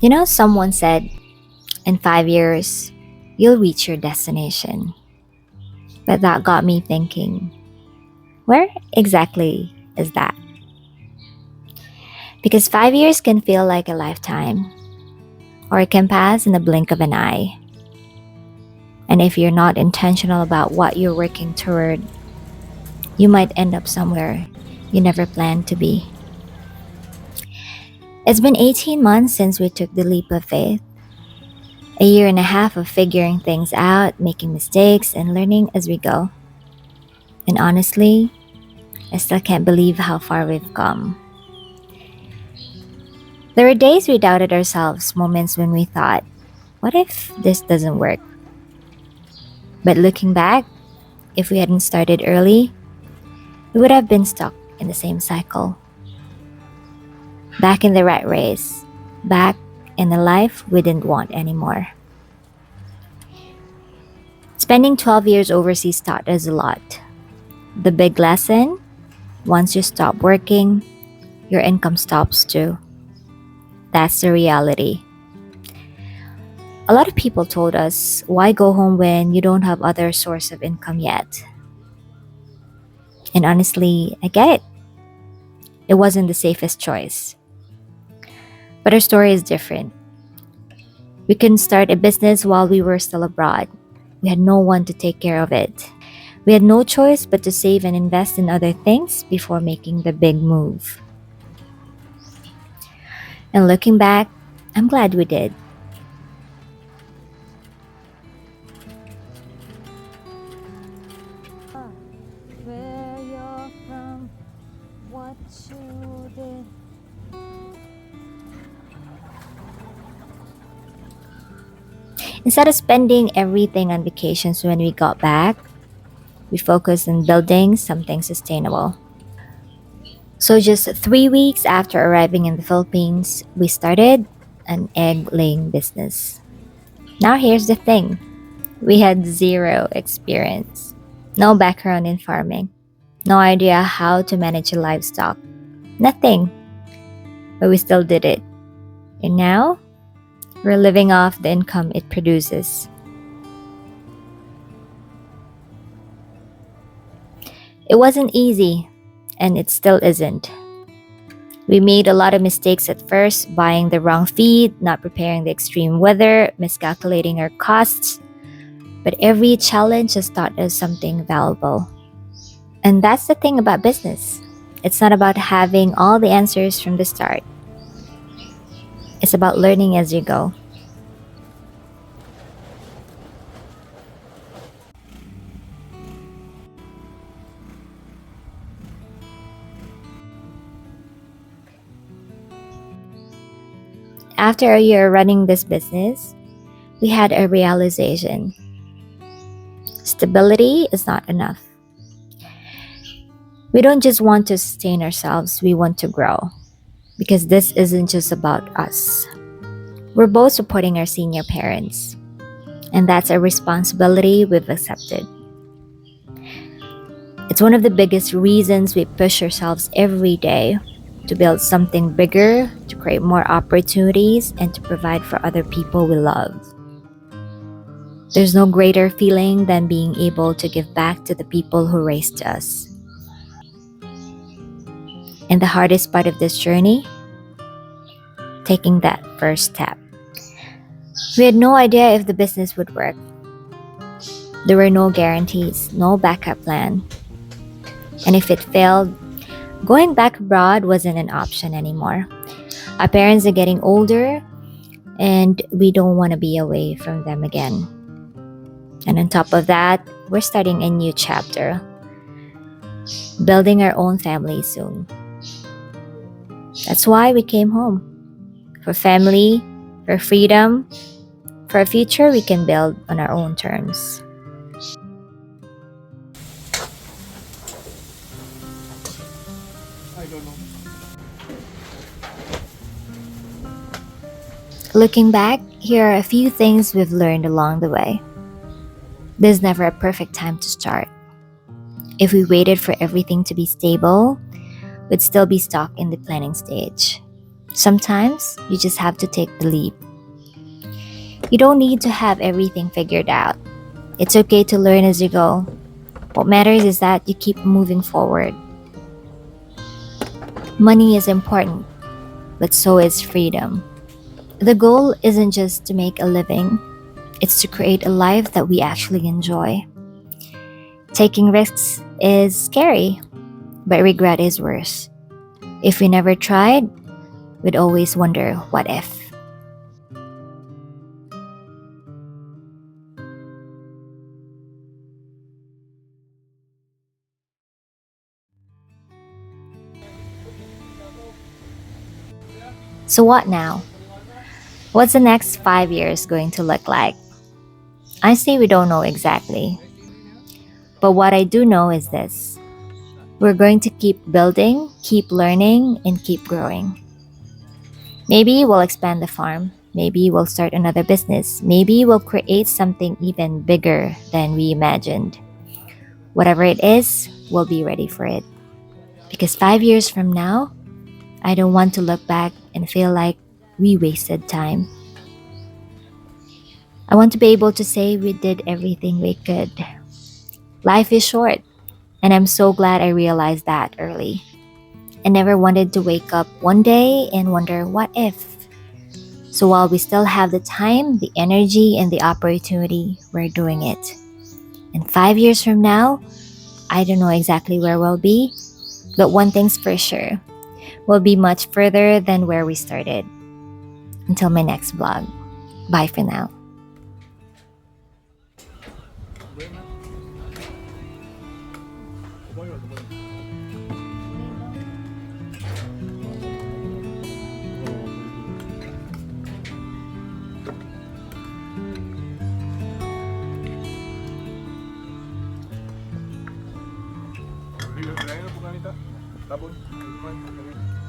You know, someone said, in 5 years, you'll reach your destination. But that got me thinking, where exactly is that? Because 5 years can feel like a lifetime, or it can pass in the blink of an eye. And if you're not intentional about what you're working toward, you might end up somewhere you never planned to be. It's been 18 months since we took the leap of faith, a year and a half of figuring things out, making mistakes, and learning as we go. And honestly, I still can't believe how far we've come. There were days we doubted ourselves, moments when we thought, what if this doesn't work? But looking back, if we hadn't started early, we would have been stuck in the same cycle. Back in the rat race, back in the life we didn't want anymore. Spending 12 years overseas taught us a lot. The big lesson: once you stop working, your income stops too. That's the reality. A lot of people told us, why go home when you don't have other source of income yet? And honestly, I get it. It wasn't the safest choice. But our story is different. We couldn't start a business while we were still abroad. We had no one to take care of it. We had no choice but to save and invest in other things before making the big move. And looking back, I'm glad we did. Where you're from, what you did. Instead of spending everything on vacations when we got back, we focused on building something sustainable. So, just 3 weeks after arriving in the Philippines, we started an egg laying business. Now, here's the thing: we had zero experience, no background in farming, no idea how to manage a livestock, nothing. But we still did it. And now, we're living off the income it produces. It wasn't easy, and it still isn't. We made a lot of mistakes at first, buying the wrong feed, not preparing the extreme weather, miscalculating our costs. But every challenge has taught us something valuable. And that's the thing about business. It's not about having all the answers from the start. It's about learning as you go. After a year running this business, we had a realization: stability is not enough. We don't just want to sustain ourselves, we want to grow. Because this isn't just about us. We're both supporting our senior parents, and that's a responsibility we've accepted. It's one of the biggest reasons we push ourselves every day to build something bigger, to create more opportunities, and to provide for other people we love. There's no greater feeling than being able to give back to the people who raised us. And the hardest part of this journey? Taking that first step. We had no idea if the business would work. There were no guarantees, no backup plan. And if it failed, going back abroad wasn't an option anymore. Our parents are getting older, and we don't want to be away from them again. And on top of that, we're starting a new chapter, building our own family soon. That's why we came home. For family, for freedom, for a future we can build on our own terms. I don't know. Looking back, here are a few things we've learned along the way. There's never a perfect time to start. If we waited for everything to be stable, we'd still be stuck in the planning stage. Sometimes you just have to take the leap. You don't need to have everything figured out. It's okay to learn as you go. What matters is that you keep moving forward. Money is important, but so is freedom. The goal isn't just to make a living, it's to create a life that we actually enjoy. Taking risks is scary, but regret is worse. If we never tried, we'd always wonder what if. So, what now? What's the next 5 years going to look like? I say we don't know exactly, but what I do know is this: we're going to keep building, keep learning, and keep growing. Maybe we'll expand the farm. Maybe we'll start another business. Maybe we'll create something even bigger than we imagined. Whatever it is, we'll be ready for it. Because 5 years from now, I don't want to look back and feel like we wasted time. I want to be able to say we did everything we could. Life is short, and I'm so glad I realized that early. I never wanted to wake up one day and wonder what if. So while we still have the time, the energy, and the opportunity, we're doing it. And 5 years from now, I don't know exactly where we'll be, but one thing's for sure: we'll be much further than where we started. Until my next vlog. Bye for now. Tabon.